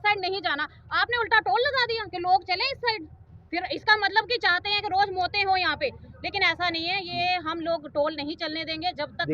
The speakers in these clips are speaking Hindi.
साइड नहीं जाना, आपने उल्टा टोल लगा दिया कि लोग चले इस साइड। फिर इसका मतलब कि चाहते हैं कि रोज मौतें हो यहाँ पे, लेकिन ऐसा नहीं है। ये हम लोग टोल नहीं चलने देंगे जब तक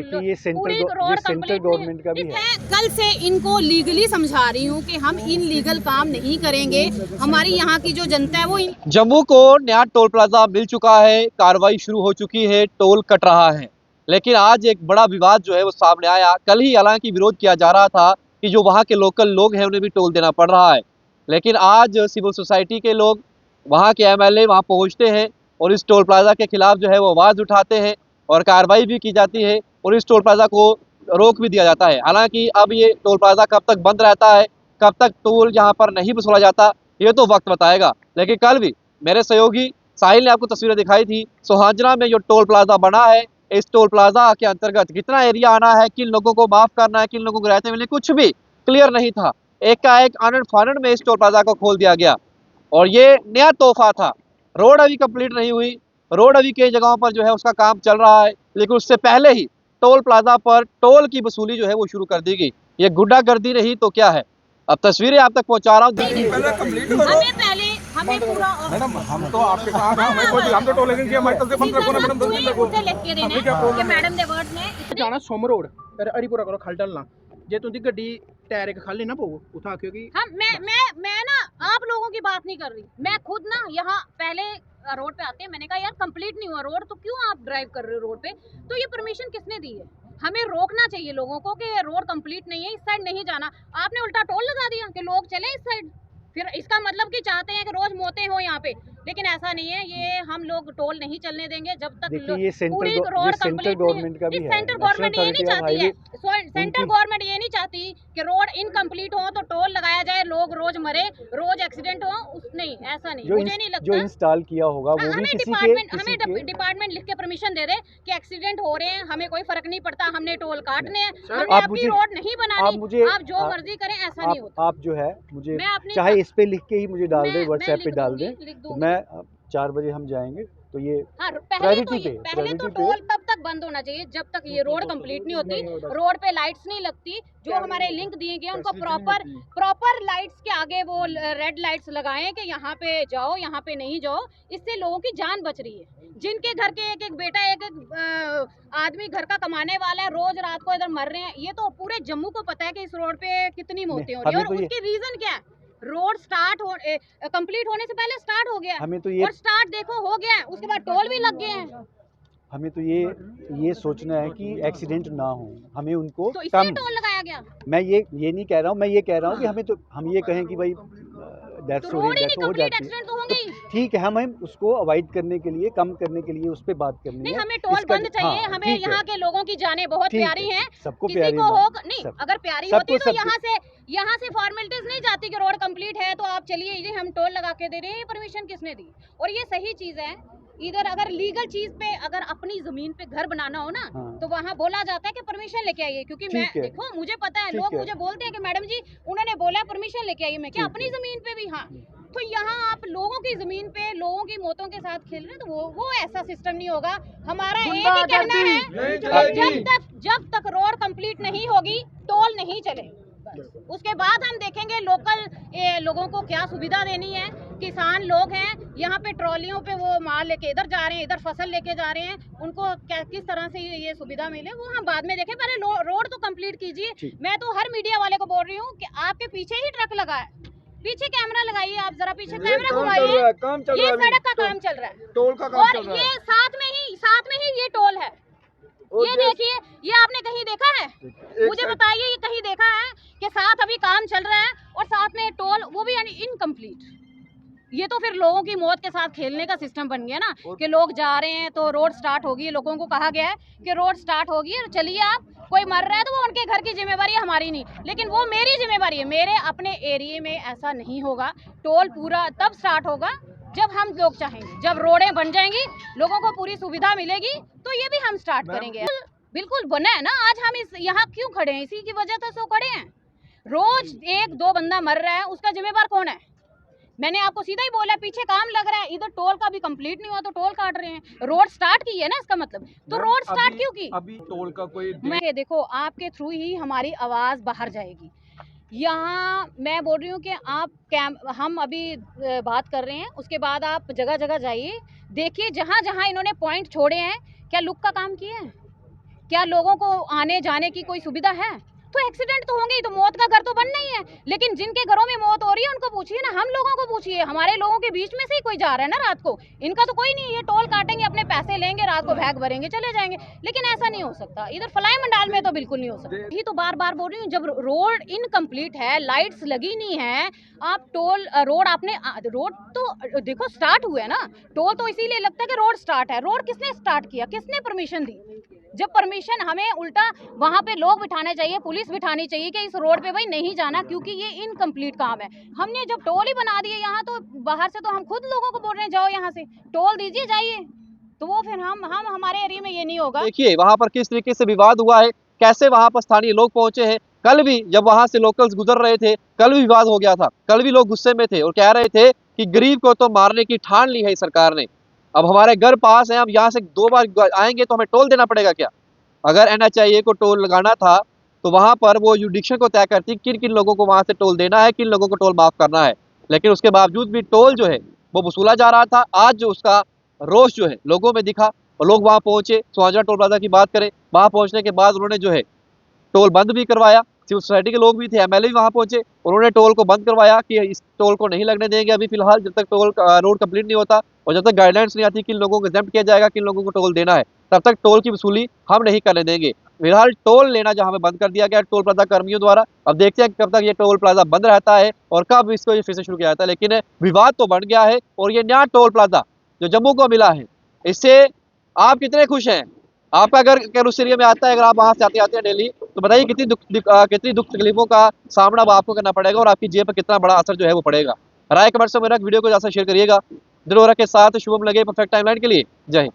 पूरी रोड कंप्लीट गवर्नमेंट का भी है। कल से इनको लीगली समझा रही हूँ कि हम इन लीगल काम नहीं करेंगे। हमारी यहाँ की जो जनता है वो जम्मू को नया टोल प्लाजा मिल चुका है, कार्रवाई शुरू हो चुकी है, टोल कट रहा है। लेकिन आज एक बड़ा विवाद जो है वो सामने आया। कल ही हालांकि विरोध किया जा रहा था कि जो वहाँ के लोकल लोग हैं उन्हें भी टोल देना पड़ रहा है, लेकिन आज सिविल सोसाइटी के लोग, वहाँ के एमएलए वहाँ पहुँचते हैं और इस टोल प्लाजा के खिलाफ जो है वो आवाज़ उठाते हैं और कार्रवाई भी की जाती है और इस टोल प्लाजा को रोक भी दिया जाता है। हालांकि अब ये टोल प्लाजा कब तक बंद रहता है, कब तक टोल यहाँ पर नहीं वसूला जाता, ये तो वक्त बताएगा। लेकिन कल भी मेरे सहयोगी साहिल ने आपको तस्वीरें दिखाई थी, सोहांजना में जो टोल प्लाजा बना है, इस टोल प्लाजा के अंतर्गत कितना एरिया आना है, किन लोगों को माफ करना है, किन लोगों को रहते मिलने, कुछ भी क्लियर नहीं था। एक का एक आनंद फानंद में इस टोल प्लाजा को खोल दिया गया और ये नया तोहफा था। रोड अभी कंप्लीट नहीं हुई, रोड अभी कई जगहों पर जो है उसका काम चल रहा है, लेकिन उससे पहले ही टोल प्लाजा पर टोल की वसूली जो है वो शुरू कर दी गई। ये गुंडागर्दी नहीं तो क्या है। अब तस्वीरें आप तक पहुंचा रहा हूँ। हमें पूरा मैडम, हम तो आपके साथ हैं, हम तो टोल एजेंसी हमारी तरफ से बंद रखो ना मैडम, मुझे लिख के देने कि मैडम दे वर्ड ने जाना सोम रोड फिर हरीपुरा करो खल डलना जे तुंदी गड्डी टायर एक खाली ना पवो उठा क्योंकि हम मैं ना आप लोगों की बात नहीं कर रही, मैं खुद ना यहाँ पहले रोड पे आते हैं, मैंने कहा यार कंप्लीट नहीं हुआ रोड तो क्यों आप ड्राइव कर रहे हो रोड पे, तो ये परमिशन किसने दी है? हमें रोकना चाहिए लोगों को कि रोड कंप्लीट नहीं है, इस साइड नहीं जाना, आपने उल्टा टोल लगा दिया कि लोग चले इस साइड। फिर इसका मतलब कि चाहते हैं कि रोज मौतें हो यहाँ पे, लेकिन ऐसा नहीं है। ये हम लोग टोल नहीं चलने देंगे जब तक पूरी रोड कंप्लीट गवर्नमेंट का भी है। सेंटर गवर्नमेंट ये नहीं चाहती है, सेंटर गवर्नमेंट ये नहीं चाहती कि रोड इनकम्प्लीट हो तो टोल लगाया जाए, लोग रोज मरे, रोज एक्सीडेंट हो, नहीं ऐसा नहीं, मुझे नहीं लगता। जो इंस्टॉल किया होगा वो भी हमें डिपार्टमेंट लिख के परमिशन दे दे कि एक्सीडेंट हो रहे हैं, हमें कोई फर्क नहीं पड़ता, हमने टोल काटने हैं, हमने अपनी रोड नहीं बनानी, आप जो मर्जी करें, ऐसा नहीं होता। आप जो है मुझे चाहे इस पे लिख के ही मुझे डाल दे, व्हाट्सएप पे डाल दे, तो मैं 4 बजे हम जाएंगे तो ये पहले तो टोल तब तक बंद होना चाहिए जब तक ये रोड कंप्लीट नहीं होती, रोड पे लाइट्स नहीं लगती। जो हमारे लिंक दिए गए उनको प्रॉपर लाइट्स के आगे वो रेड लाइट्स लगाएं कि यहाँ पे जाओ, यहाँ पे नहीं जाओ, इससे लोगों की जान बच रही है। जिनके घर के एक एक बेटा, एक एक आदमी घर का कमाने वाला है, रोज रात को इधर मर रहे हैं, ये तो पूरे जम्मू को पता है कि इस रोड पे कितनी मौतें हो रही है। और उसकी रीजन क्या है? रोड स्टार्ट हो कंप्लीट होने से पहले स्टार्ट हो गया, हमें तो ये, और स्टार्ट देखो हो गया, उसके बाद टोल भी लग गए हैं। हमें तो ये सोचना है कि एक्सीडेंट ना हो, हमें उनको तो इसलिए टोल लगाया गया। मैं ये नहीं कह रहा हूँ, मैं ये कह रहा हूँ कि हमें तो हम ये कहें कि भाई डेथ हो जाती है, तो ठीक है, हमें उसको अवॉइड करने के लिए, कम करने के लिए उस पर बात करनी है। हमें टोल बंद चाहिए। हाँ, हमें यहाँ के लोगों की जानें बहुत प्यारी हैं, सबको किसी को हो नहीं, अगर प्यारी होती तो यहाँ से फॉर्मेलिटीज नहीं जाती कि रोड कंप्लीट है तो आप चलिए, हम टोल लगा के दे रहे हैं, परमिशन किसने दी? और ये सही चीज है। इधर अगर लीगल चीज पे, अगर अपनी जमीन पे घर बनाना हो ना, तो वहाँ बोला जाता है कि परमिशन लेके आइए, क्योंकि मैं देखो मुझे पता है, लोग मुझे बोलते हैं कि मैडम जी उन्होंने बोला परमिशन लेके आइए, मैं क्या अपनी जमीन पे भी? हाँ, तो यहाँ आप लोगों की जमीन पे लोगों की मौतों के साथ खेल रहे हैं, तो वो ऐसा सिस्टम नहीं होगा। हमारा एक ही कहना है, जब तक रोड कंप्लीट नहीं होगी टोल नहीं चले। उसके बाद हम देखेंगे लोकल लोगों को क्या सुविधा देनी है। किसान लोग हैं यहाँ पे, ट्रॉलियों पे वो माल लेके इधर जा रहे हैं, इधर फसल लेके जा रहे हैं, उनको किस तरह से ये सुविधा मिले वो हम बाद में देखें, पहले रोड तो कंप्लीट कीजिए। मैं तो हर मीडिया वाले को बोल रही हूँ कि आपके पीछे ही ट्रक लगा है, पीछे कैमरा लगाइए, आप जरा पीछे कैमरा घुमाइए, ये सड़क का काम चल रहा है, टोल का काम चल रहा है, और ये साथ में ही ये टोल है। ये देखिए, ये आपने कहीं देखा है? मुझे बताइए, ये कहीं देखा है कि साथ अभी काम चल रहा है और साथ में टोल, वो भी यानी इनकम्प्लीट? ये तो फिर लोगों की मौत के साथ खेलने का सिस्टम बन गया ना, कि लोग जा रहे हैं तो रोड स्टार्ट होगी, लोगों को कहा गया है कि रोड स्टार्ट होगी, चलिए आप, कोई मर रहा है तो वो उनके घर की जिम्मेवारी है, हमारी नहीं, लेकिन वो मेरी जिम्मेवारी है। मेरे अपने एरिया में ऐसा नहीं होगा। टोल पूरा तब स्टार्ट होगा जब हम लोग चाहेंगे, जब रोडें बन जाएंगी, लोगों को पूरी सुविधा मिलेगी, तो ये भी हम स्टार्ट करेंगे। बिल्कुल बना है ना, आज हम यहाँ क्यों खड़े हैं? इसी की वजह से तो खड़े हैं। रोज 1-2 बंदा मर रहा है, उसका जिम्मेवार कौन है? मैंने आपको सीधा ही बोला, पीछे काम लग रहा है, इधर टोल का भी कंप्लीट नहीं हुआ तो टोल काट रहे हैं। रोड स्टार्ट की है ना, इसका मतलब, तो रोड स्टार्ट क्यों की? अभी टोल का कोई मैं देखो, आपके थ्रू ही हमारी आवाज बाहर जाएगी। यहाँ मैं बोल रही हूँ कि आप हम अभी बात कर रहे हैं, उसके बाद आप जगह जगह जाइए, देखिए जहाँ जहाँ इन्होंने पॉइंट छोड़े हैं, क्या लुक का काम किया है? क्या लोगों को आने जाने की कोई सुविधा है? तो एक्सीडेंट तो होंगे ही, तो मौत का घर तो बनना ही है। लेकिन जिनके घरों में मौत हो रही है उनको पूछिए ना, हम लोगों को पूछिए, हमारे लोगों के बीच में से ही कोई जा रहा है ना रात को। इनका तो कोई नहीं है, टोल काटेंगे, अपने पैसे लेंगे, रात को बैग भरेंगे, चले जाएंगे। लेकिन ऐसा नहीं हो सकता, इधर फलाई मंडाल में तो बिल्कुल नहीं हो सकता। यही तो बार बार बोल रही हूँ, जब रोड इनकम्प्लीट है, लाइट्स लगी नहीं है, आप टोल रोड आपने रोड तो देखो स्टार्ट हुए है ना, टोल तो इसीलिए लगता है कि रोड स्टार्ट है। रोड किसने स्टार्ट किया, किसने परमिशन दी? जब परमिशन हमें उल्टा वहाँ पे लोग बिठाने चाहिए, पुलिस बिठानी चाहिए कि इस रोड पे भाई नहीं जाना, क्योंकि ये इनकम्प्लीट काम है। हमने जब टोल ही बना दिए यहाँ, तो बाहर से तो हम खुद लोगों को बोल रहे हैं जाओ यहाँ से टोल दीजिए जाइए, तो वो फिर हम हमारे एरिया में ये नहीं होगा। देखिए वहां पर किस तरीके से विवाद हुआ है, कैसे वहां पर स्थानीय लोग पहुंचे हैं। कल भी जब वहां से लोकल्स गुजर रहे थे, कल भी विवाद हो गया था, कल भी लोग गुस्से में थे और कह रहे थे कि गरीब को तो मारने की ठान ली है इस सरकार ने। अब हमारे घर पास है, हम यहाँ से 2 बार आएंगे तो हमें टोल देना पड़ेगा क्या? अगर NHIA को टोल लगाना था तो वहां पर वो जुडिक्शन को तय करती किन किन लोगों को वहां से टोल देना है, किन लोगों को टोल माफ करना है। लेकिन उसके बावजूद भी टोल जो है वो वसूला जा रहा था। आज जो उसका रोष जो है लोगों में दिखा और लोग वहां पहुंचे। सुहांजरा टोल प्लाजा की बात करें, वहां पहुंचने के बाद उन्होंने जो है टोल बंद भी करवाया। सिविल सोसाइटी के लोग भी थे, MLA भी वहां पहुंचे, उन्होंने टोल को बंद करवाया कि इस टोल को नहीं लगने देंगे अभी फिलहाल, जब तक टोल रोड कंप्लीट नहीं होता और जब तक गाइडलाइंस नहीं आती किन लोगों को एग्जेम्प्ट किया जाएगा, किन लोगों को टोल देना है, तब तक टोल की वसूली हम नहीं करने देंगे। फिलहाल टोल लेना जहां पे बंद कर दिया गया टोल प्लाजा कर्मियों द्वारा। अब देखते हैं कब तक ये टोल प्लाजा बंद रहता है और कब इसको फिर से शुरू किया जाता है। लेकिन विवाद तो बढ़ गया है और ये नया टोल प्लाजा जो जम्मू को मिला है, इससे आप कितने खुश हैं? आपका अगर उस एरिया में आता है, अगर आप वहां से आते हैं डेली, तो बताइए कितनी दुख तकलीफों का सामना अब आपको करना पड़ेगा और आपकी जेब पर कितना बड़ा असर जो है वो पड़ेगा। राय कमेंट्स में मेरा वीडियो को ज्यादा शेयर करिएगा। दिलोरा के साथ शुभम लगे परफेक्ट टाइमलाइन के लिए। जय हिंद।